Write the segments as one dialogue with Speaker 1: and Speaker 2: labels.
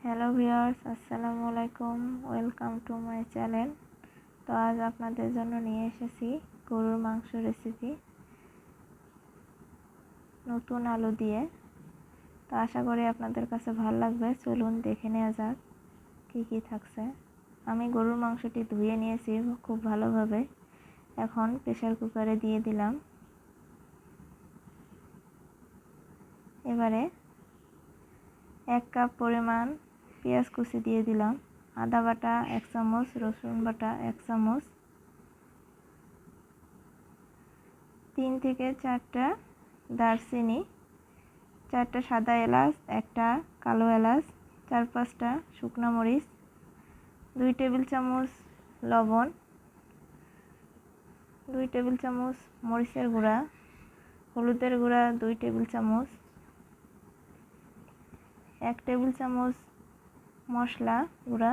Speaker 1: Hello viewers, আসসালামু আলাইকুম। Welcome to my channel. তো আজ আপনাদের জন্য নিয়ে এসেছি গরুর মাংস রেসিপি নতুন আলু দিয়ে। তো আশা করি আপনাদের কাছে ভালো লাগবে। চলুন দেখে নেওয়া যাক কী কী থাকছে। আমি গরুর মাংসটি ধুয়ে নিয়েছি খুব ভালোভাবে। এখন প্রেসার কুকারে দিয়ে দিলাম। এবারে 1 কাপ পরিমাণ পেঁয়াজ কুচি দিয়ে দিলাম, আদা বাটা 1 চামচ, রসুন বাটা 1 চামচ, 3 থেকে 4টা দারচিনি, 4টা সাদা এলাচ, 1টা কালো এলাচ, 4-5টা শুকনো মরিচ, 2 টেবিল চামচ লবণ, 2 টেবিল চামচ মরিচের গুঁড়া, হলুদের গুঁড়া 2 টেবিল চামচ, 1 টেবিল চামচ মশলা গুঁড়া,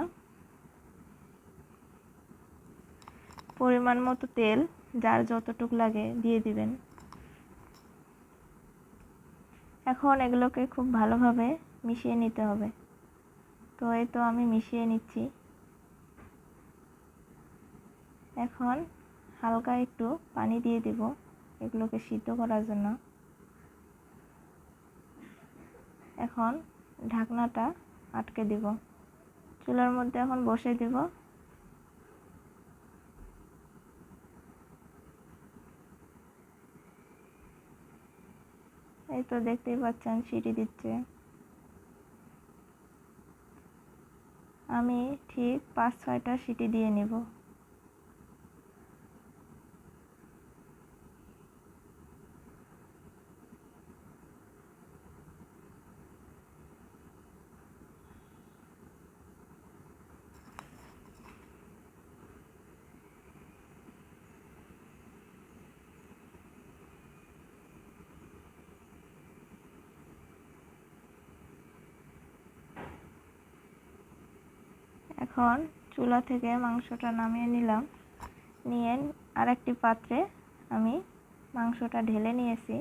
Speaker 1: পরিমাণ মতো তেল, যার যতটুকু লাগে দিয়ে দিবেন। এখন এগুলোকে খুব ভালোভাবে মিশিয়ে নিতে হবে। তো এই তো আমি মিশিয়ে নিচ্ছি। এখন হালকা একটু পানি দিয়ে দিব এগুলোকে সিদ্ধ করার জন্য। এখন ঢাকনাটা আটকে দিব। চুলার মধ্যে এখন বসিয়ে দিব। এই তো দেখতেই পাচ্ছেন সিটি দিচ্ছে। আমি ঠিক 5-6টা সিটি দিয়ে নিব। এখন চুলা থেকে মাংসটা নামিয়ে নিলাম। নিয়ে আরেকটি পাত্রে আমি মাংসটা ঢেলে নিয়েছি।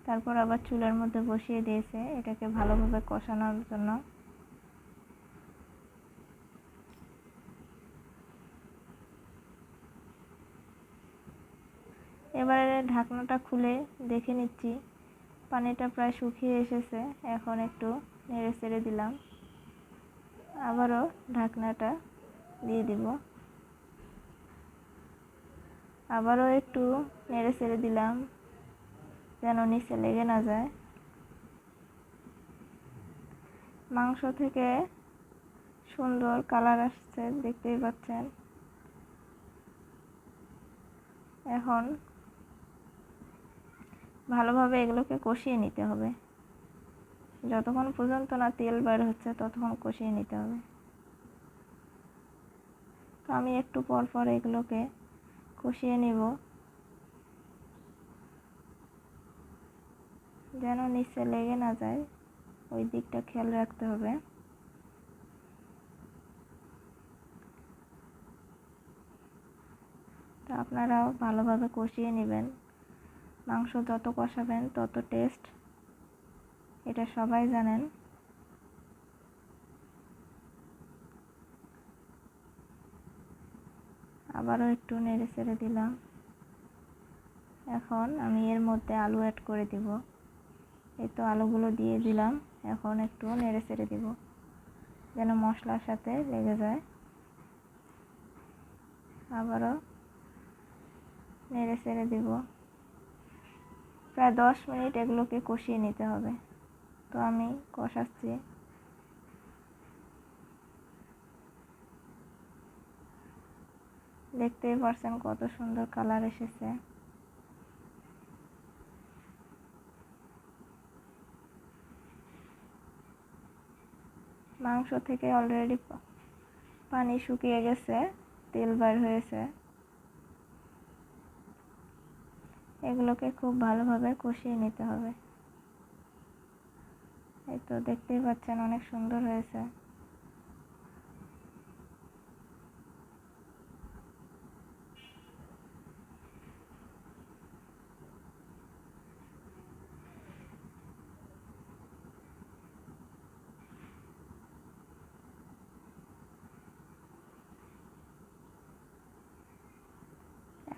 Speaker 1: তারপর আবার চুলার মধ্যে বসিয়ে দিয়েছে এটাকে ভালোভাবে কষানোর জন্য। এবারে ঢাকনাটা খুলে দেখে নিচ্ছি, পানিটা প্রায় শুকিয়ে এসেছে। এখন একটু নেড়ে চেড়ে দিলাম, আবারও ঢাকনাটা দিয়ে দিব, আবারও একটু নেড়ে চেড়ে দিলাম যেন নিচে লেগে না যায়। মাংস থেকে সুন্দর কালার আসছে, দেখতেই পাচ্ছেন। এখন ভালোভাবে এগুলোকে কষিয়ে নিতে হবে। যতক্ষণ পর্যন্ত না তেল বের হচ্ছে ততক্ষণ কষিয়ে নিতে হবে। তো আমি একটু পর পর এগুলোকে কষিয়ে নেব যেন নিচে লেগে না যায়, ওই দিকটা খেয়াল রাখতে হবে। তো আপনারাও ভালোভাবে কষিয়ে নেবেন। মাংস যত কষাবেন তত টেস্ট, এটা সবাই জানেন। আবারও একটু নেড়ে চেড়ে দিলাম। এখন আমি এর মধ্যে আলু অ্যাড করে দিব। এই তো আলুগুলো দিয়ে দিলাম। এখন একটু নেড়ে চেড়ে দিব যেন মশলার সাথে লেগে যায়। আবারও নেড়ে চেড়ে দিব। প্রায় 10 মিনিট এগুলোকে কষিয়ে নিতে হবে। তো আমি কষাচ্ছি। দেখতেই পারছেন কত সুন্দর কালার এসেছে। মাংস থেকে অলরেডি পানি শুকিয়ে গেছে, তেল বের হয়েছে। এগুলোকে খুব ভালোভাবে কষিয়ে নিতে হবে। এই তো দেখতেই পাচ্ছেন অনেক সুন্দর হয়েছে।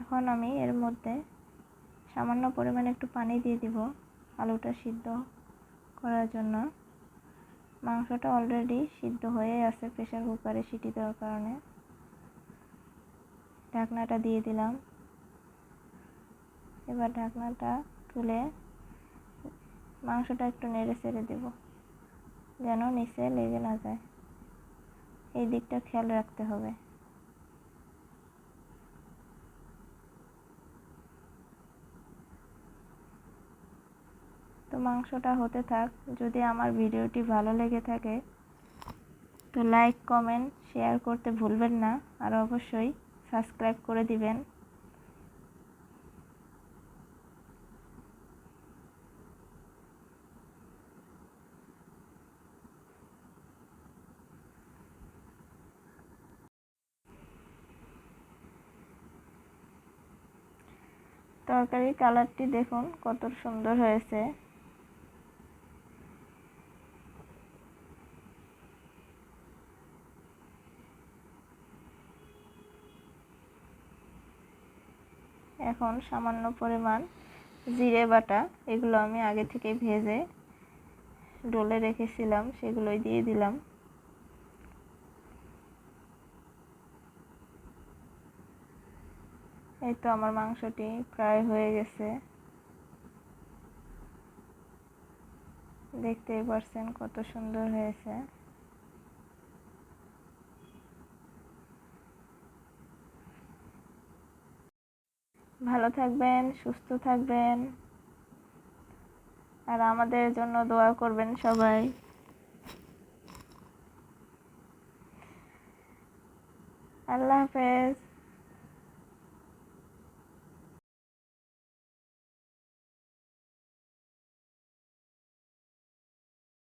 Speaker 1: এখন আমি এর মধ্যে সামান্য পরিমাণে একটু পানি দিয়ে দিব আলুটা সিদ্ধ করার জন্য। মাংসটা অলরেডি সিদ্ধ হয়ে আছে প্রেসার কুকারে সিটি দেওয়ার কারণে। ঢাকনাটা দিয়ে দিলাম। এবার ঢাকনাটা তুলে মাংসটা একটু নেড়ে চেড়ে দেব যেন নিচে লেগে না যায়, এই দিকটা খেয়াল রাখতে হবে। তো মাংসটা হতে থাক। যদি আমার ভিডিওটি ভালো লেগে থাকে তো লাইক কমেন্ট শেয়ার করতে ভুলবেন না, আর অবশ্যই সাবস্ক্রাইব করে দিবেন। তরকারির কালারটি দেখুন কত সুন্দর হয়েছে। এখন সামান্য পরিমাণ জিরে বাটা, এগুলো আমি আগে থেকে ভেজে ডলে রেখেছিলাম, সেগুলোই দিয়ে দিলাম। এই তো আমার মাংসটি প্রায় হয়ে গেছে, দেখতেই পারছেন কত সুন্দর হয়েছে। ভালো থাকবেন, সুস্থ থাকবেন, আর আমাদের জন্য দোয়া করবেন সবাই। আল্লাহ হাফেজ।